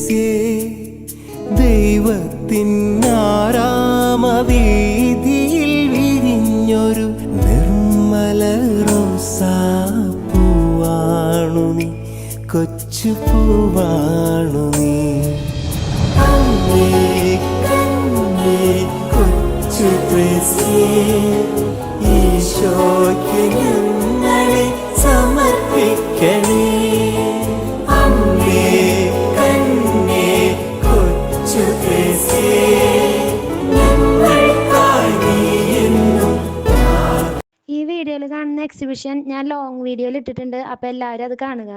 ത്രേസ്യേ ദൈവത്തിൻ ആരാമവീതിയിൽ വിരിഞ്ഞൊരു നിർമ്മല റോസാപ്പൂവാണു നീ, കൊച്ചു പൂവാണു നീ. അമ്മേ കണ്ണേ കൊച്ചു ത്രേസ്യേ, ഈശോയ്ക്ക് ഞങ്ങളെ സമർപ്പിക്കണേ. അമ്മേ കണ്ണേ കൊച്ചു ത്രേസ്യേ, ഞങ്ങൾക്കായി നീ എന്നും. ഈ വീഡിയോയിൽ കാണുന്ന എക്സിബിഷൻ ഞാൻ ലോങ് വീഡിയോയിൽ ഇട്ടിട്ടുണ്ട്. അപ്പോൾ എല്ലാവരും അത് കാണുക.